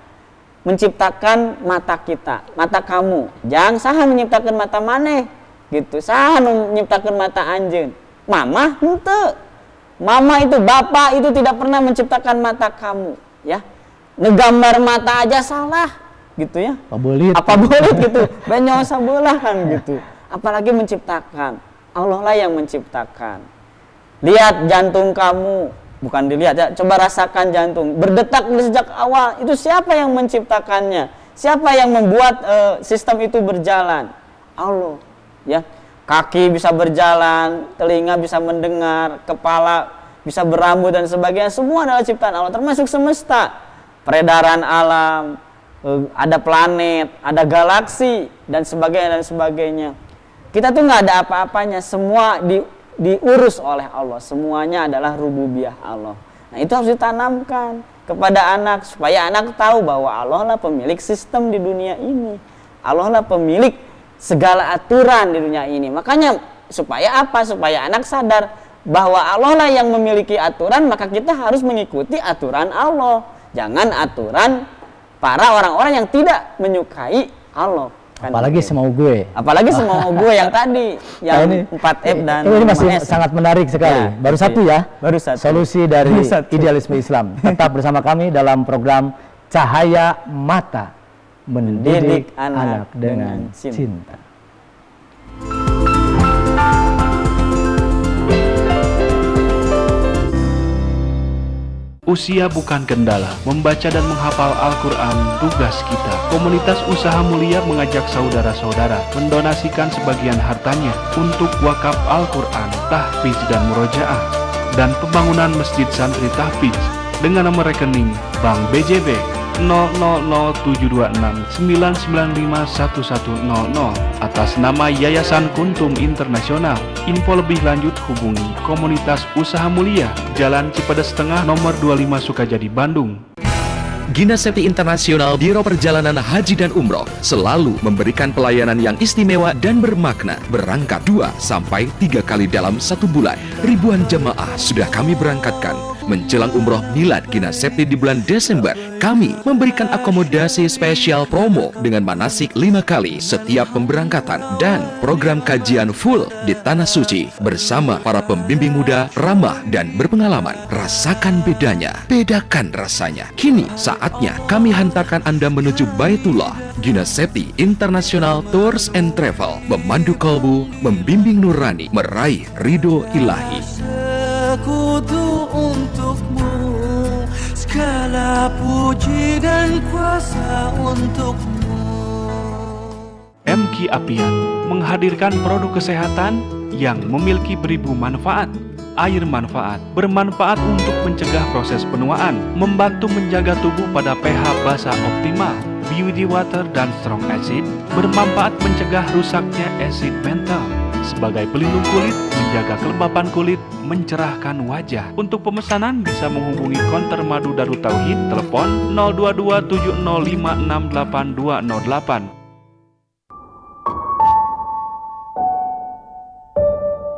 menciptakan mata kita, mata kamu. Jangan saha menciptakan mata maneh gitu, saha menciptakan mata anjeun. Mama henteu. Mama itu, bapak itu tidak pernah menciptakan mata kamu ya. Ngegambar mata aja salah gitu ya. Apa bolit gitu. Banyak sabelah kan gitu. Apalagi menciptakan. Allah lah yang menciptakan. Lihat jantung kamu, bukan dilihat ya, coba rasakan jantung berdetak sejak awal. Itu siapa yang menciptakannya? Siapa yang membuat sistem itu berjalan? Allah ya. Kaki bisa berjalan, telinga bisa mendengar, kepala bisa berambut dan sebagainya. Semua adalah ciptaan Allah, termasuk semesta, peredaran alam, ada planet, ada galaksi dan sebagainya. Kita tuh nggak ada apa-apanya, semua diurus oleh Allah, semuanya adalah rububiyah Allah. Nah itu harus ditanamkan kepada anak supaya anak tahu bahwa Allah lah pemilik sistem di dunia ini, Allah lah pemilik segala aturan di dunia ini. Makanya supaya apa? Supaya anak sadar bahwa Allah lah yang memiliki aturan, maka kita harus mengikuti aturan Allah, jangan aturan para orang-orang yang tidak menyukai Allah. Kan apalagi semau gue. Apalagi semau gue yang tadi, yang ini, 4F dan ini masih sangat menarik sekali. Ya, baru satu ya. Baru satu. Solusi dari idealisme Islam. Tetap bersama kami dalam program Cahaya Mata, mendidik anak dengan cinta. Usia bukan kendala, membaca dan menghafal Al-Quran tugas kita. Komunitas Usaha Mulia mengajak saudara-saudara mendonasikan sebagian hartanya untuk wakaf Al-Quran, tahfiz dan murojaah, dan pembangunan Masjid Santri Tahfiz dengan nomor rekening Bank BJB 00079951100 atas nama Yayasan Kuntum Internasional. Info lebih lanjut hubungi Komunitas Usaha Mulia, Jalan Cipedes Tengah nomor 25 Sukajadi, Bandung. Gina Safety Internasional Biro Perjalanan Haji dan Umroh selalu memberikan pelayanan yang istimewa dan bermakna. Berangkat 2-3 kali dalam 1 bulan. Ribuan jemaah sudah kami berangkatkan menjelang umroh milad Gina Safety di bulan Desember. Kami memberikan akomodasi spesial promo dengan manasik 5 kali setiap pemberangkatan dan program kajian full di Tanah Suci bersama para pembimbing muda, ramah dan berpengalaman. Rasakan bedanya, bedakan rasanya. Kini saatnya kami hantarkan Anda menuju Baitullah. Gina Septi International Tours and Travel memandu kalbu, membimbing nurani, meraih ridho ilahi. Sekutu untukmu, segala puji dan kuasa untukmu. MQ Apiat menghadirkan produk kesehatan yang memiliki beribu manfaat. Air manfaat bermanfaat untuk mencegah proses penuaan, membantu menjaga tubuh pada pH basa optimal. Beauty water dan strong acid bermanfaat mencegah rusaknya asid mental. Sebagai pelindung kulit, menjaga kelembapan kulit, mencerahkan wajah. Untuk pemesanan bisa menghubungi konter Madu Darut Tauhid, telepon 02276682808.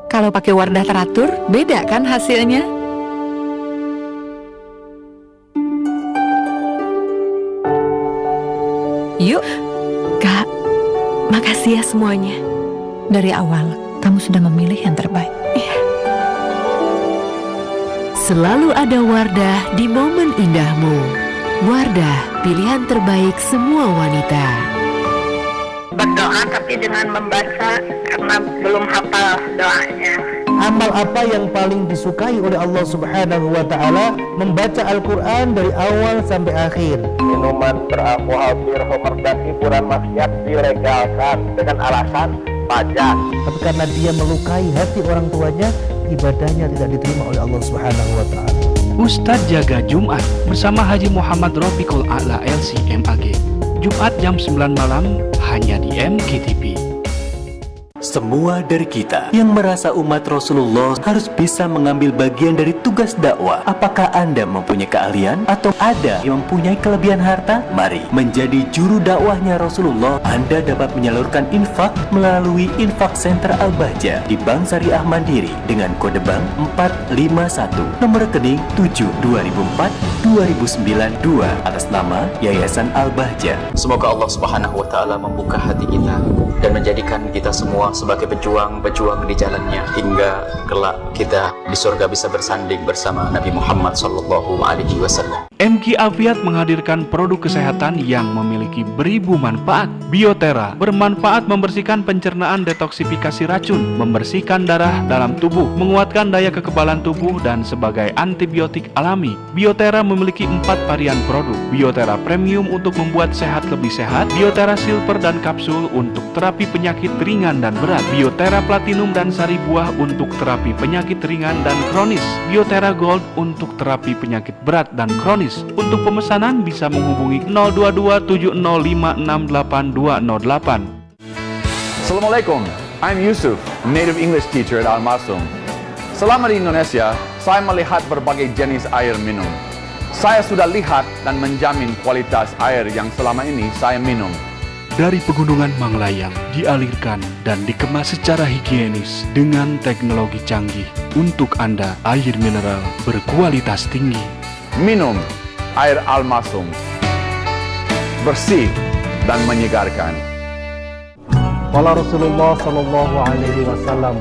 Kalau pakai Wardah teratur, beda kan hasilnya? Yuk. Kak, makasih ya semuanya. Dari awal, kamu sudah memilih yang terbaik. Iya. Selalu ada Wardah di momen indahmu. Wardah, pilihan terbaik semua wanita. Berdoa tapi dengan membaca karena belum hafal doanya. Amal apa yang paling disukai oleh Allah Subhanahu wa Ta'ala? Membaca Al-Quran dari awal sampai akhir. Minuman beralkohol, homer dan hiburan maksiat dilegalkan dengan alasan pajak. Tapi karena dia melukai hati orang tuanya, ibadahnya tidak diterima oleh Allah Subhanahu wa Ta'ala. Ustadz Jaga Jumat bersama Haji Muhammad Rofiqul A'la LC MAG. Jumat jam 9 malam hanya di MKTV. Semua dari kita yang merasa umat Rasulullah harus bisa mengambil bagian dari tugas dakwah. Apakah Anda mempunyai keahlian atau ada yang mempunyai kelebihan harta? Mari menjadi juru dakwahnya Rasulullah. Anda dapat menyalurkan infak melalui Infak Center Al-Bahjah di Bank Syariah Mandiri dengan kode bank 451, nomor rekening 7-2004-2092 atas nama Yayasan Al-Bahjah. Semoga Allah Subhanahu wa Ta'ala membuka hati kita dan menjadikan kita semua sebagai pejuang-pejuang di jalannya hingga kelak kita di surga bisa bersanding bersama Nabi Muhammad sallallahu alaihi wasallam. MQ Afiat menghadirkan produk kesehatan yang memiliki beribu manfaat. Biotera bermanfaat membersihkan pencernaan, detoksifikasi racun, membersihkan darah dalam tubuh, menguatkan daya kekebalan tubuh dan sebagai antibiotik alami. Biotera memiliki 4 varian produk. Biotera Premium untuk membuat sehat lebih sehat, Biotera Silver dan kapsul untuk terapi penyakit ringan dan berat, Biotera Platinum dan sari buah untuk terapi penyakit ringan dan kronis, Biotera Gold untuk terapi penyakit berat dan kronis. Untuk pemesanan bisa menghubungi 02270568208. Assalamualaikum, I'm Yusuf, native English teacher at Al-Masum. Selama di Indonesia, saya melihat berbagai jenis air minum. Saya sudah lihat dan menjamin kualitas air yang selama ini saya minum. Dari pegunungan Manglayang dialirkan dan dikemas secara higienis dengan teknologi canggih. Untuk Anda, air mineral berkualitas tinggi. Minum air Al-Masum, bersih dan menyegarkan. Qala Rasulullah sallallahu alaihi wasallam,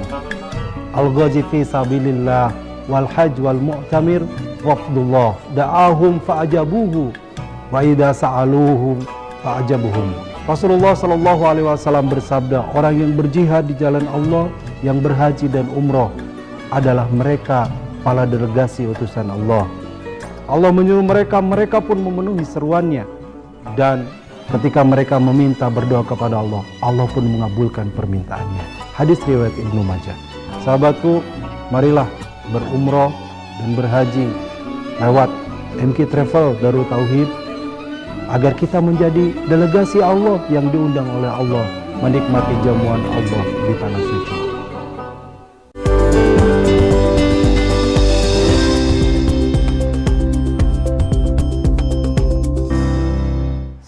al-ghazi fi sabilillah wal hajj wal mu'tamir wafdullah da'ahum fa'ajabuhu wa idza sa'aluhum fa'ajabuhum. Rasulullah sallallahu alaihi wasallam bersabda, orang yang berjihad di jalan Allah, yang berhaji dan umroh adalah mereka para delegasi utusan Allah. Allah menyuruh mereka, mereka pun memenuhi seruannya. Dan ketika mereka meminta berdoa kepada Allah, Allah pun mengabulkan permintaannya. Hadis riwayat Ibnu Majah. Sahabatku, marilah berumroh dan berhaji lewat MQ Travel Darut Tauhid, agar kita menjadi delegasi Allah yang diundang oleh Allah menikmati jamuan Allah di Tanah Suci.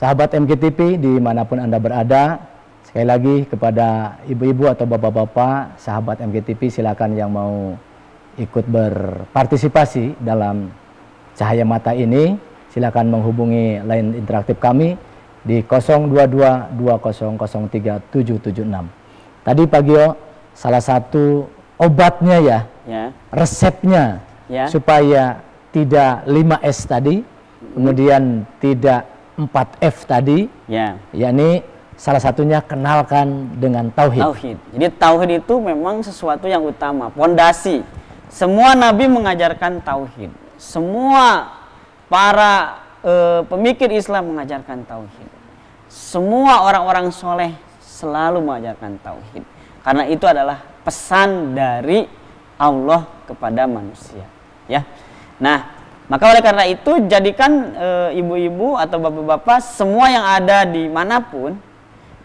Sahabat MKTV dimanapun Anda berada, sekali lagi kepada ibu-ibu atau bapak-bapak sahabat MKTV, silakan yang mau ikut berpartisipasi dalam Cahaya Mata ini. silakan menghubungi line interaktif kami di 02220037776. Tadi Pak Gio, salah satu obatnya ya, resepnya supaya tidak 5S tadi, kemudian tidak 4F tadi, yakni salah satunya kenalkan dengan tauhid. Jadi tauhid itu memang sesuatu yang utama, pondasi. Semua nabi mengajarkan tauhid. Semua para pemikir Islam mengajarkan tauhid. Semua orang-orang soleh selalu mengajarkan tauhid. Karena itu adalah pesan dari Allah kepada manusia. Ya. Nah, maka oleh karena itu jadikan ibu-ibu atau bapak-bapak semua yang ada di manapun,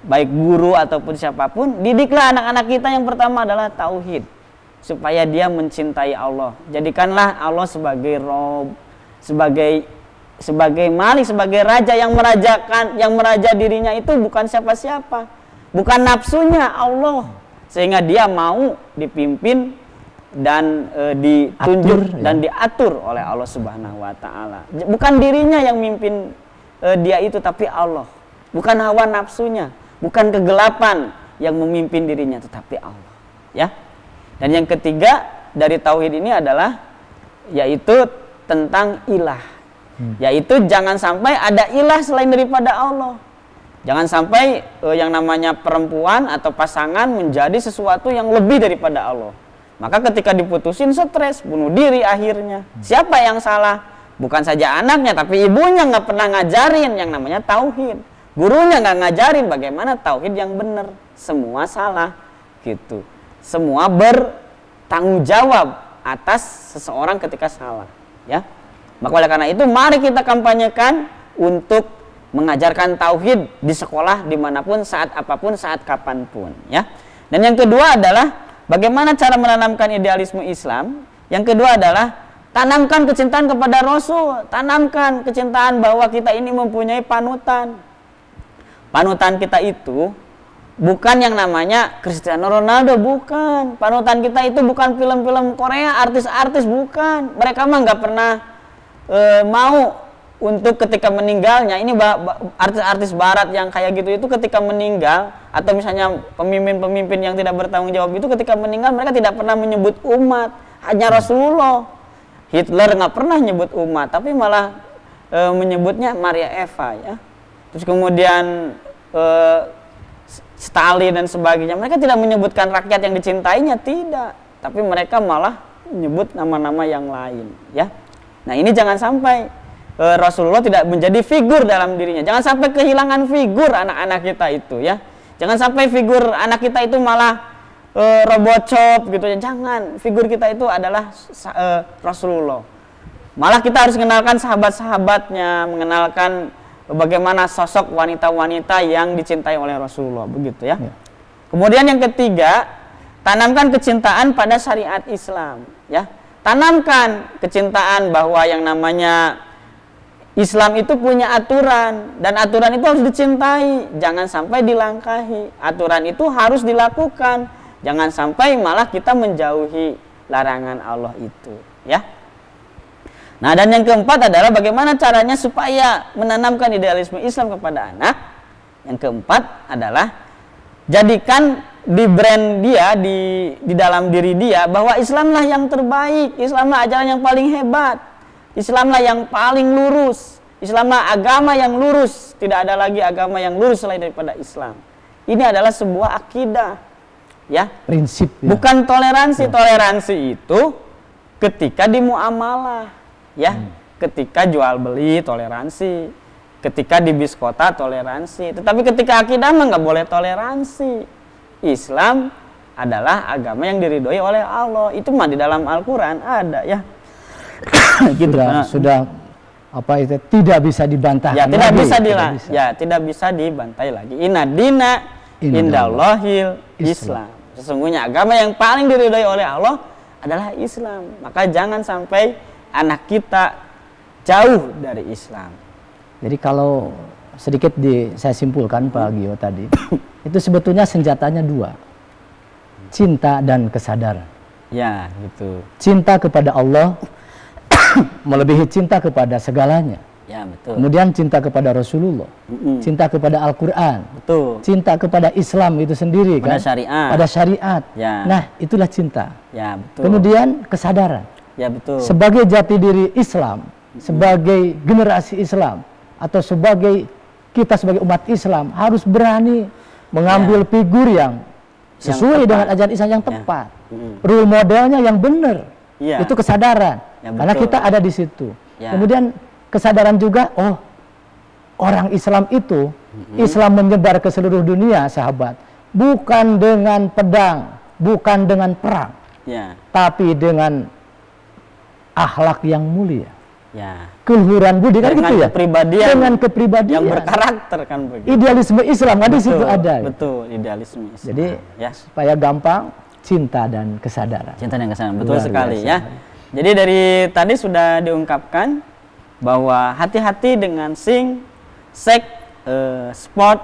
baik guru ataupun siapapun, didiklah anak-anak kita yang pertama adalah tauhid, supaya dia mencintai Allah. Jadikanlah Allah sebagai Rob, sebagai Malik, sebagai Raja yang meraja dirinya itu bukan siapa-siapa, bukan nafsunya Allah, sehingga dia mau dipimpin dan ditunjuk dan diatur oleh Allah Subhanahu wa Ta'ala. Bukan dirinya yang mimpin dia itu, tapi Allah. Bukan hawa nafsunya, bukan kegelapan yang memimpin dirinya, tetapi Allah. Ya. Dan yang ketiga dari tauhid ini adalah yaitu tentang ilah. Yaitu jangan sampai ada ilah selain daripada Allah. Jangan sampai yang namanya perempuan atau pasangan menjadi sesuatu yang lebih daripada Allah. Maka ketika diputusin stres, bunuh diri akhirnya. Siapa yang salah? Bukan saja anaknya, tapi ibunya nggak pernah ngajarin yang namanya tauhid. Gurunya nggak ngajarin bagaimana tauhid yang benar. Semua salah, gitu. Semua bertanggung jawab atas seseorang ketika salah, ya. Maka oleh karena itu mari kita kampanyekan untuk mengajarkan tauhid di sekolah dimanapun, saat apapun, saat kapanpun, ya. Dan yang kedua adalah bagaimana cara menanamkan idealisme Islam. Yang kedua adalah tanamkan kecintaan kepada Rasul, tanamkan kecintaan bahwa kita ini mempunyai panutan. Panutan kita itu bukan yang namanya Cristiano Ronaldo, bukan. Panutan kita itu bukan film-film Korea, artis-artis, bukan. Mereka mah nggak pernah mau untuk ketika meninggalnya. Ini artis-artis barat yang kayak gitu itu ketika meninggal, atau misalnya pemimpin-pemimpin yang tidak bertanggung jawab itu ketika meninggal mereka tidak pernah menyebut umat, hanya Rasulullah. Hitler nggak pernah nyebut umat, tapi malah menyebutnya Maria Eva, ya. Terus kemudian Stalin dan sebagainya, mereka tidak menyebutkan rakyat yang dicintainya, tidak, tapi mereka malah menyebut nama-nama yang lain, ya. Nah, ini jangan sampai Rasulullah tidak menjadi figur dalam dirinya. Jangan sampai kehilangan figur anak-anak kita itu, ya. Jangan sampai figur anak kita itu malah robocop gitu ya. Jangan. Figur kita itu adalah Rasulullah. Malah kita harus mengenalkan sahabat-sahabatnya, mengenalkan bagaimana sosok wanita-wanita yang dicintai oleh Rasulullah, begitu ya. Kemudian yang ketiga, tanamkan kecintaan pada syariat Islam, ya. Tanamkan kecintaan bahwa yang namanya Islam itu punya aturan, dan aturan itu harus dicintai, jangan sampai dilangkahi. Aturan itu harus dilakukan, jangan sampai malah kita menjauhi larangan Allah itu, ya. Nah, dan yang keempat adalah bagaimana caranya supaya menanamkan idealisme Islam kepada anak. Yang keempat adalah jadikan di brand dia, di dalam diri dia, bahwa Islamlah yang terbaik, Islamlah ajaran yang paling hebat, Islamlah yang paling lurus, Islamlah agama yang lurus, tidak ada lagi agama yang lurus selain daripada Islam. Ini adalah sebuah akidah, ya, prinsip, ya. Bukan toleransi. Toleransi itu ketika di muamalah, ya, ketika jual beli toleransi, ketika di bis kota toleransi, tetapi ketika akidah mah nggak boleh toleransi. Islam adalah agama yang diridhoi oleh Allah. Itu mah di dalam Al-Qur'an ada, ya. Gitu. Sudah apa itu tidak bisa dibantah. Ya, tidak bisa tidak bisa dibantai lagi. Inna dina indallahil Islam. Sesungguhnya agama yang paling diridhoi oleh Allah adalah Islam. Maka jangan sampai anak kita jauh dari Islam. Jadi kalau sedikit saya simpulkan Pak Gio tadi, itu sebetulnya senjatanya dua, cinta dan kesadaran. Ya, gitu. Cinta kepada Allah melebihi cinta kepada segalanya. Ya, betul. Kemudian cinta kepada Rasulullah, cinta kepada Al-Quran, betul. Cinta kepada Islam itu sendiri, pada kan? syariat. Pada syariat. Ya. Nah, itulah cinta. Ya, betul. Kemudian kesadaran. Ya, betul. Sebagai jati diri Islam, sebagai generasi Islam, atau sebagai kita sebagai umat Islam harus berani mengambil figur yang sesuai dengan ajaran Islam yang tepat. Role modelnya yang benar. Ya. Itu kesadaran. Ya, karena betul. kita ada di situ. Ya. Kemudian kesadaran juga, oh, orang Islam itu, Islam menyebar ke seluruh dunia, sahabat, bukan dengan pedang, bukan dengan perang, Ya. tapi dengan akhlak yang mulia. Ya. Keluhuran budi, kan gitu ya? Kepribadian Dengan kepribadian yang berkarakter, kan begitu. Idealisme Islam kan di situ ada. Betul, idealisme Islam. Jadi ya, supaya gampang, cinta dan kesadaran. Cinta dan kesadaran, betul Luar sekali biasa. ya. Jadi dari tadi sudah diungkapkan bahwa hati-hati dengan seks, sport,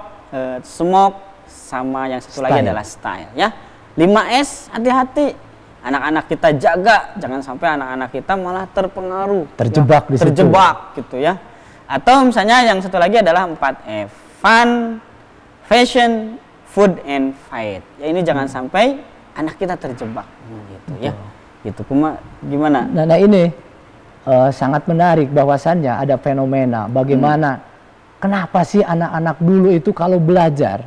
smoke, sama yang satu lagi Style. adalah style ya. 5S, hati-hati. Anak-anak kita jaga, jangan sampai anak-anak kita malah terpengaruh, Terjebak di situ. terjebak gitu ya. Atau misalnya yang satu lagi adalah 4F, fun, fashion, food and fight. Ya, ini jangan sampai anak kita terjebak gitu ya. Gitu. Gimana? Nah ini sangat menarik bahwasannya ada fenomena bagaimana kenapa sih anak-anak dulu itu kalau belajar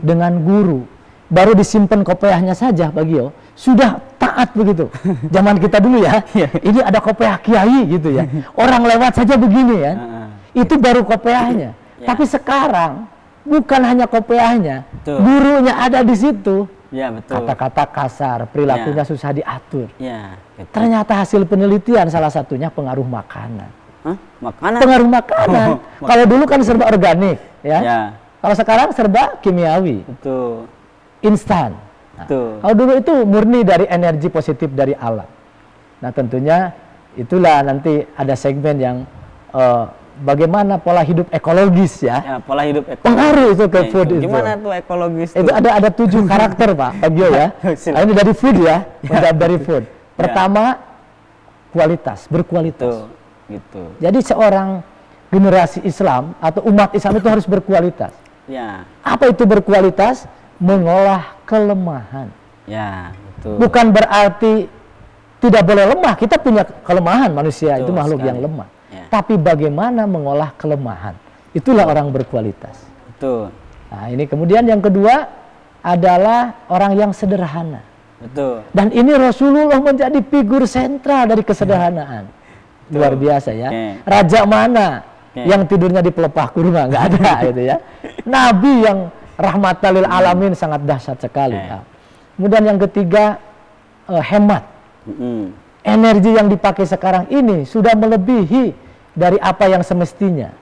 dengan guru baru disimpan kopiahnya saja Bagio sudah taat begitu. Zaman kita dulu ya, ini ada kopiah kiai gitu ya. Orang lewat saja begini ya. Itu baru kopiahnya. Tapi sekarang bukan hanya kopiahnya, gurunya ada di situ. Ya, betul. Kata-kata kasar, perilakunya susah diatur. Ya, gitu. Ternyata hasil penelitian salah satunya pengaruh makanan. Hah? Makanan? Pengaruh makanan. Kalau dulu kan serba organik, ya. Ya. Kalau sekarang serba kimiawi. Betul. Instan. Nah, kalau dulu itu murni dari energi positif dari alam. Nah, tentunya itulah nanti ada segmen yang bagaimana pola hidup ekologis ya. Ya, pola hidup ekologis. Pengaruh itu ke food itu. Gimana tuh ekologis Itu ada 7 karakter Pak Bagio ya. Nah, ini dari food ya. Dari food. Pertama kualitas, berkualitas. Gitu. Jadi seorang generasi Islam atau umat Islam itu harus berkualitas. Ya. Apa itu berkualitas? Mengolah kelemahan. Ya, betul. Bukan berarti tidak boleh lemah. Kita punya kelemahan, manusia Betul itu makhluk sekali. yang lemah. Ya. Tapi bagaimana mengolah kelemahan? Itulah orang berkualitas. Betul. Nah, ini kemudian yang kedua adalah orang yang sederhana. Betul. Dan ini Rasulullah menjadi figur sentral dari kesederhanaan. Luar biasa ya. Raja mana yang tidurnya di pelepah kurma? Nggak ada gitu ya. Nabi yang rahmatan lil alamin sangat dahsyat sekali. Nah, kemudian yang ketiga hemat. Energi yang dipakai sekarang ini sudah melebihi dari apa yang semestinya.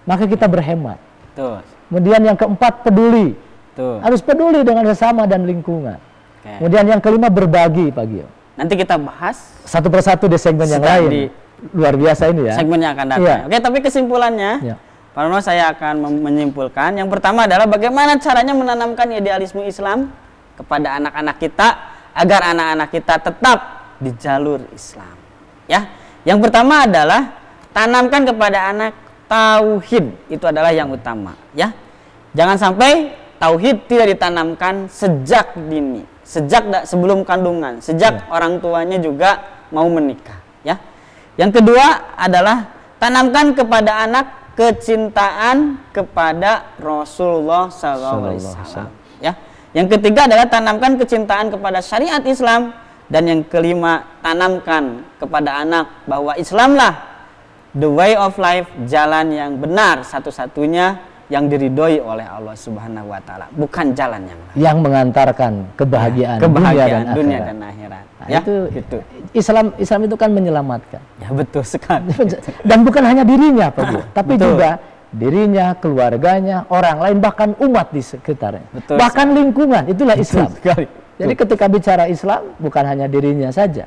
Maka kita berhemat. Betul. Kemudian yang keempat peduli. Betul. Harus peduli dengan sesama dan lingkungan. Kemudian yang kelima berbagi Pak Gio. Nanti kita bahas satu persatu di segmen yang lain. Luar biasa ini ya. Segmen yang akan datang. Iya. Oke, tapi kesimpulannya, Ya. Pak Rono, saya akan menyimpulkan. Yang pertama adalah bagaimana caranya menanamkan idealisme Islam kepada anak-anak kita agar anak-anak kita tetap di jalur Islam. Ya, yang pertama adalah tanamkan kepada anak tauhid. Itu adalah yang utama. Ya, jangan sampai tauhid tidak ditanamkan sejak dini, sejak sebelum kandungan, sejak orang tuanya juga mau menikah. Ya, yang kedua adalah tanamkan kepada anak kecintaan kepada Rasulullah SAW. Ya. Yang ketiga adalah tanamkan kecintaan kepada syariat Islam, dan yang kelima tanamkan kepada anak bahwa Islamlah the way of life, jalan yang benar satu-satunya yang diridhoi oleh Allah Subhanahu wa taala, bukan jalan yang lain. Yang mengantarkan kebahagiaan, dunia dan akhirat. Nah, Ya, itu gitu. Islam itu kan menyelamatkan. Ya, betul sekali. Dan bukan hanya dirinya Pak Gio, tapi Betul. juga dirinya, keluarganya, orang lain, bahkan umat di sekitarnya. Betul Bahkan lingkungan, itulah Islam. sekali. Jadi ketika bicara Islam bukan hanya dirinya saja.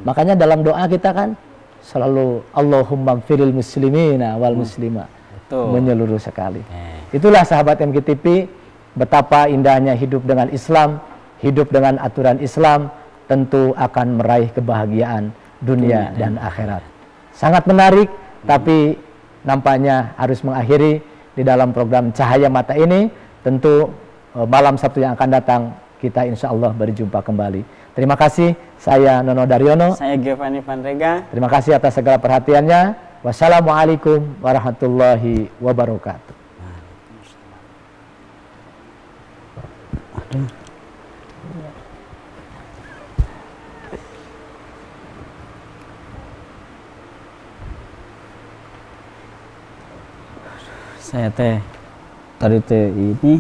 Makanya dalam doa kita kan selalu Allahumma firil muslimina wal muslimah. Menyeluruh sekali. Itulah sahabat MKTP, betapa indahnya hidup dengan Islam, hidup dengan aturan Islam, tentu akan meraih kebahagiaan dunia dan akhirat. Sangat menarik, tapi nampaknya harus mengakhiri di dalam program Cahaya Mata ini. Tentu malam Sabtu yang akan datang kita insya Allah berjumpa kembali. Terima kasih, saya Nono Daryono. Saya Giovanni Van Rega. Terima kasih atas segala perhatiannya. Wassalamualaikum warahmatullahi wabarakatuh. Saya teh tadi teh ini